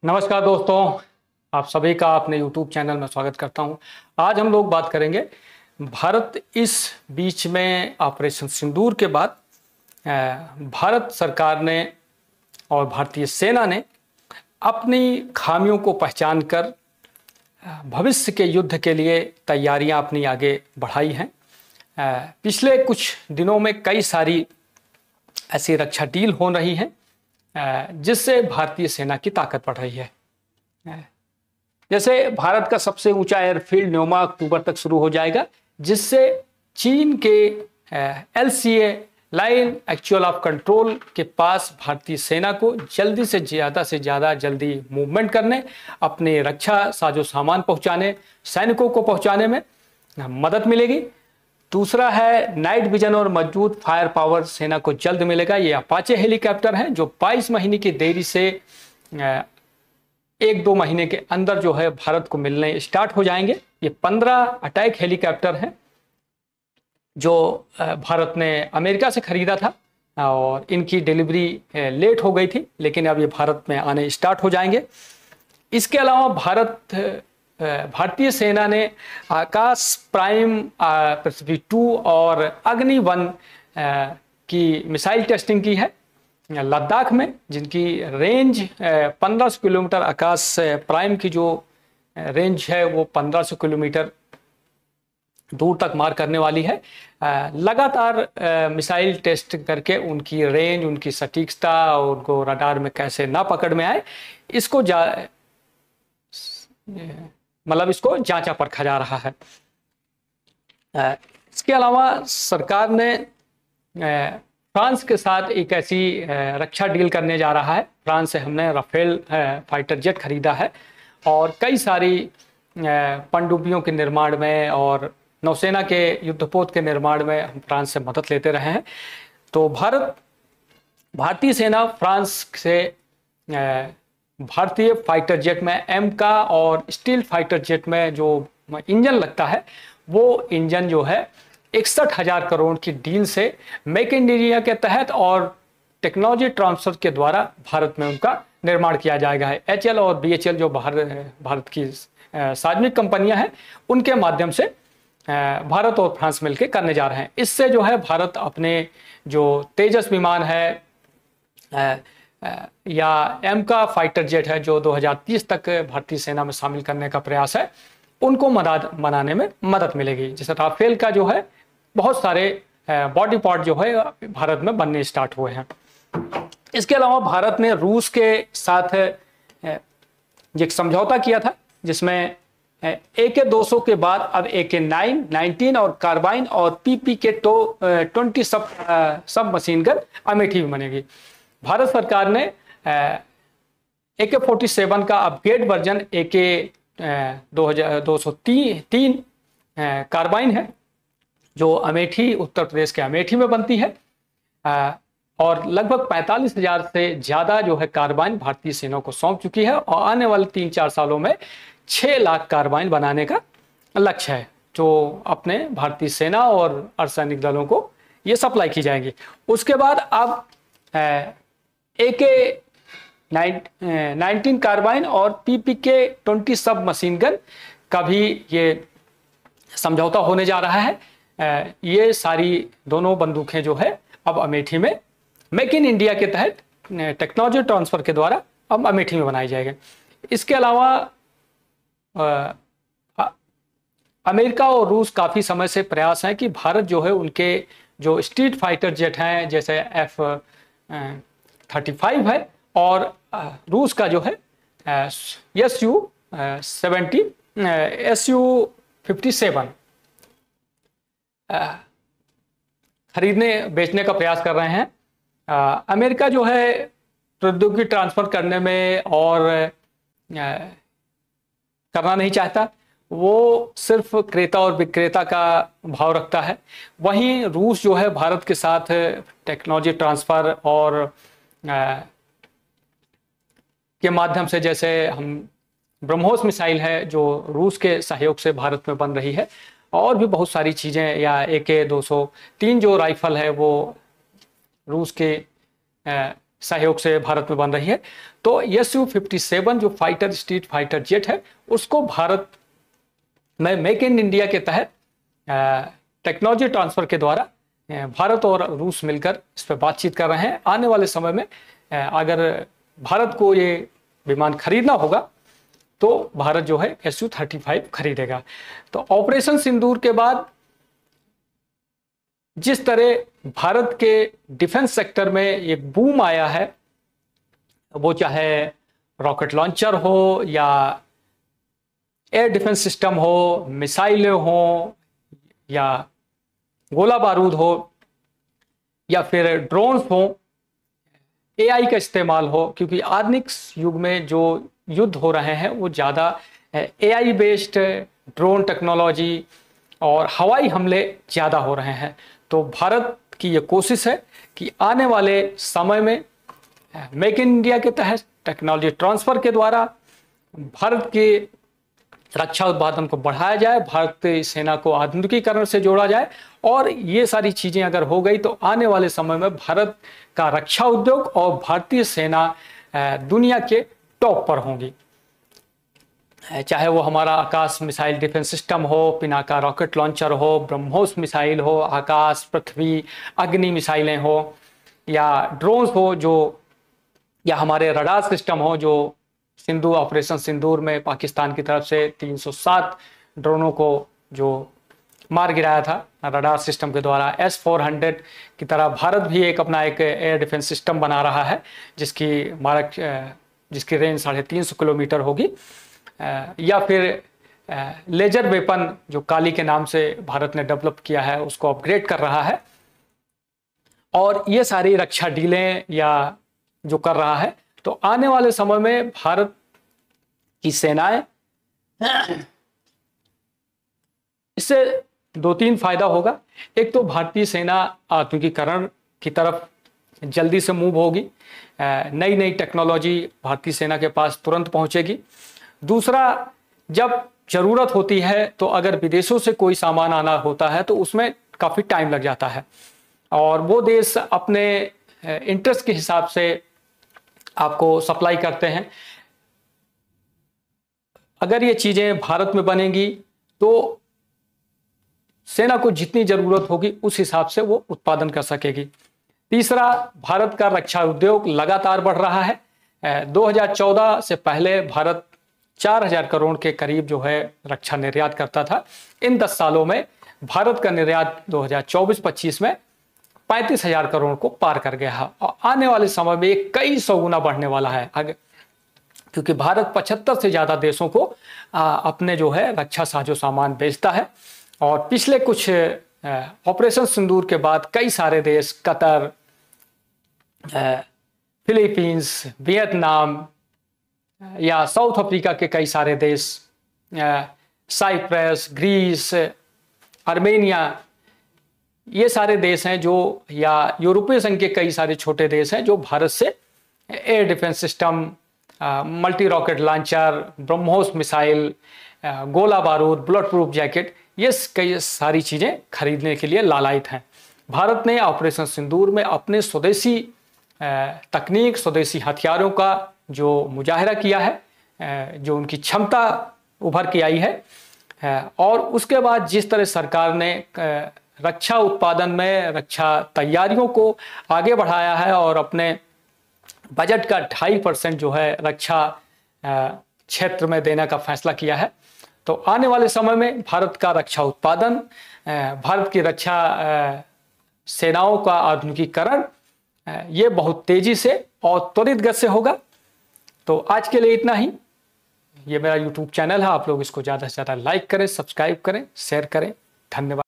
नमस्कार दोस्तों, आप सभी का अपने YouTube चैनल में स्वागत करता हूं। आज हम लोग बात करेंगे भारत इस बीच में ऑपरेशन सिंदूर के बाद भारत सरकार ने और भारतीय सेना ने अपनी खामियों को पहचान कर भविष्य के युद्ध के लिए तैयारियां अपनी आगे बढ़ाई हैं। पिछले कुछ दिनों में कई सारी ऐसी रक्षा डील हो रही हैं जिससे भारतीय सेना की ताकत बढ़ रही है। जैसे भारत का सबसे ऊंचा एयरफील्ड 9 अक्टूबर तक शुरू हो जाएगा, जिससे चीन के LCA line actual of control के पास भारतीय सेना को जल्दी से ज़्यादा जल्दी मूवमेंट करने, अपने रक्षा साजो सामान पहुंचाने, सैनिकों को पहुंचाने में मदद मिलेगी। दूसरा है नाइट विजन और मजबूत फायर पावर सेना को जल्द मिलेगा। ये अपाचे हेलीकॉप्टर हैं जो 22 महीने की देरी से 1-2 महीने के अंदर जो है भारत को मिलने स्टार्ट हो जाएंगे। ये 15 अटैक हेलीकॉप्टर हैं जो भारत ने अमेरिका से खरीदा था और इनकी डिलीवरी लेट हो गई थी, लेकिन अब ये भारत में आने स्टार्ट हो जाएंगे। इसके अलावा भारतीय सेना ने आकाश प्राइम पृथ्वी 2 और अग्नि 1 की मिसाइल टेस्टिंग की है लद्दाख में, जिनकी रेंज 1500 किलोमीटर। आकाश प्राइम की जो रेंज है वो 1500 किलोमीटर दूर तक मार करने वाली है। लगातार मिसाइल टेस्ट करके उनकी रेंज, उनकी सटीकता, उनको रडार में कैसे ना पकड़ में आए, इसको इसको जांचा परखा जा रहा है। इसके अलावा सरकार ने फ्रांस के साथ एक ऐसी रक्षा डील करने जा रहा है। फ्रांस से हमने राफेल फाइटर जेट खरीदा है और कई सारी पनडुब्बियों के निर्माण में और नौसेना के युद्धपोत के निर्माण में हम फ्रांस से मदद लेते रहे हैं। तो भारतीय सेना फ्रांस से भारतीय फाइटर जेट में एमका और स्टील फाइटर जेट में जो इंजन लगता है, वो इंजन जो है 61,000 करोड़ की डील से मेक इन इंडिया के तहत और टेक्नोलॉजी ट्रांसफर के द्वारा भारत में उनका निर्माण किया जाएगा। HL और BHL जो भारत की सार्वजनिक कंपनियां हैं, उनके माध्यम से भारत और फ्रांस मिलकर करने जा रहे हैं। इससे जो है भारत अपने जो तेजस विमान है या एमका फाइटर जेट है जो 2030 तक भारतीय सेना में शामिल करने का प्रयास है, उनको बनाने में मदद मिलेगी। जैसे राफेल का जो है बहुत सारे बॉडी पार्ट जो है भारत में बनने स्टार्ट हुए हैं। इसके अलावा भारत ने रूस के साथ एक समझौता किया था, जिसमें AK-200 के बाद अब AK-9, 19 और कार्बाइन और PPK-20 सब मशीन गन अमेठी में बनेगी। भारत सरकार ने AK-47 का अपग्रेड वर्जन AK-203 कार्बाइन है जो अमेठी, उत्तर प्रदेश के अमेठी में बनती है और लगभग 45,000 से ज़्यादा जो है कार्बाइन भारतीय सेना को सौंप चुकी है और आने वाले 3-4 सालों में 6 लाख कार्बाइन बनाने का लक्ष्य है, जो अपने भारतीय सेना और अर्धसैनिक दलों को ये सप्लाई की जाएगी। उसके बाद अब AK-19 कार्बाइन और PPK-20 सब मशीन गन का भी ये समझौता होने जा रहा है। ये सारी दोनों बंदूकें जो है अब अमेठी में मेक इन इंडिया के तहत टेक्नोलॉजी ट्रांसफर के द्वारा अब अमेठी में बनाई जाएगी। इसके अलावा अमेरिका और रूस काफ़ी समय से प्रयास है कि भारत जो है उनके जो स्ट्रीट फाइटर जेट हैं, जैसे F-35 है, और रूस का जो है Su-57 खरीदने बेचने का प्रयास कर रहे हैं। अमेरिका जो है प्रौद्योगिकी ट्रांसफर करने में और करना नहीं चाहता, वो सिर्फ क्रेता और विक्रेता का भाव रखता है। वहीं रूस जो है भारत के साथ टेक्नोलॉजी ट्रांसफ़र और के माध्यम से, जैसे हम ब्रह्मोस मिसाइल है जो रूस के सहयोग से भारत में बन रही है, और भी बहुत सारी चीज़ें, या AK-203 जो राइफल है वो रूस के सहयोग से भारत में बन रही है। तो Su-57 जो फाइटर स्ट्रीट फाइटर जेट है उसको भारत में मेक इन इंडिया के तहत टेक्नोलॉजी ट्रांसफर के द्वारा भारत और रूस मिलकर इस पर बातचीत कर रहे हैं। आने वाले समय में अगर भारत को ये विमान खरीदना होगा तो भारत जो है Su-35 खरीदेगा। तो ऑपरेशन सिंदूर के बाद जिस तरह भारत के डिफेंस सेक्टर में एक बूम आया है, वो चाहे रॉकेट लॉन्चर हो या एयर डिफेंस सिस्टम हो, मिसाइलें हो या गोला बारूद हो या फिर ड्रोन्स हो, एआई का इस्तेमाल हो, क्योंकि आधुनिक युग में जो युद्ध हो रहे हैं वो ज़्यादा एआई बेस्ड ड्रोन टेक्नोलॉजी और हवाई हमले ज़्यादा हो रहे हैं। तो भारत की ये कोशिश है कि आने वाले समय में मेक इन इंडिया के तहत टेक्नोलॉजी ट्रांसफ़र के द्वारा भारत के रक्षा उत्पादन को बढ़ाया जाए, भारतीय सेना को आधुनिकीकरण से जोड़ा जाए, और ये सारी चीज़ें अगर हो गई तो आने वाले समय में भारत का रक्षा उद्योग और भारतीय सेना दुनिया के टॉप पर होंगी। चाहे वो हमारा आकाश मिसाइल डिफेंस सिस्टम हो, पिनाका रॉकेट लॉन्चर हो, ब्रह्मोस मिसाइल हो, आकाश पृथ्वी अग्नि मिसाइलें हो, या ड्रोन्स हो जो, या हमारे रडार सिस्टम हो जो सिंधु ऑपरेशन सिंदूर में पाकिस्तान की तरफ से 307 ड्रोनों को जो मार गिराया था रडार सिस्टम के द्वारा। S-400 की तरह भारत भी एक अपना एक एयर डिफेंस सिस्टम बना रहा है जिसकी रेंज 350 किलोमीटर होगी। या फिर लेजर वेपन जो काली के नाम से भारत ने डेवलप किया है उसको अपग्रेड कर रहा है। और ये सारी रक्षा डीलें या जो कर रहा है, तो आने वाले समय में भारत की सेनाएं इससे 2-3 फायदा होगा। एक तो भारतीय सेना आधुनिकीकरण की तरफ जल्दी से मूव होगी, नई नई टेक्नोलॉजी भारतीय सेना के पास तुरंत पहुंचेगी। दूसरा, जब जरूरत होती है तो अगर विदेशों से कोई सामान आना होता है तो उसमें काफ़ी टाइम लग जाता है, और वो देश अपने इंटरेस्ट के हिसाब से आपको सप्लाई करते हैं। अगर ये चीज़ें भारत में बनेंगी तो सेना को जितनी ज़रूरत होगी उस हिसाब से वो उत्पादन कर सकेगी। तीसरा, भारत का रक्षा उद्योग लगातार बढ़ रहा है। 2014 से पहले भारत 4000 करोड़ के करीब जो है रक्षा निर्यात करता था। इन 10 सालों में भारत का निर्यात 2024-25 में 35,000 करोड़ को पार कर गया है, और आने वाले समय में ये कई सौ गुना बढ़ने वाला है, क्योंकि भारत 75 से ज़्यादा देशों को अपने जो है रक्षा साजो सामान बेचता है। और पिछले कुछ ऑपरेशन सिंदूर के बाद कई सारे देश, कतर, फिलीपींस, वियतनाम या साउथ अफ्रीका के कई सारे देश, साइप्रस, ग्रीस, आर्मेनिया, ये सारे देश हैं जो, या यूरोपीय संघ के कई सारे छोटे देश हैं जो भारत से air defence system, multi rocket launcher, BrahMos missile, गोला बारूद, बुलेट प्रूफ जैकेट, ये कई सारी चीज़ें खरीदने के लिए लालायित हैं। भारत ने ऑपरेशन सिंदूर में अपने स्वदेशी तकनीक, स्वदेशी हथियारों का जो मुजाहिरा किया है, जो उनकी क्षमता उभर के आई है, और उसके बाद जिस तरह सरकार ने रक्षा उत्पादन में रक्षा तैयारियों को आगे बढ़ाया है और अपने बजट का 2.5% जो है रक्षा क्षेत्र में देने का फैसला किया है, तो आने वाले समय में भारत का रक्षा उत्पादन, भारत की रक्षा सेनाओं का आधुनिकीकरण, ये बहुत तेजी से और त्वरित गति से होगा। तो आज के लिए इतना ही। ये मेरा YouTube चैनल है, आप लोग इसको ज़्यादा से ज़्यादा लाइक करें, सब्सक्राइब करें, शेयर करें। धन्यवाद।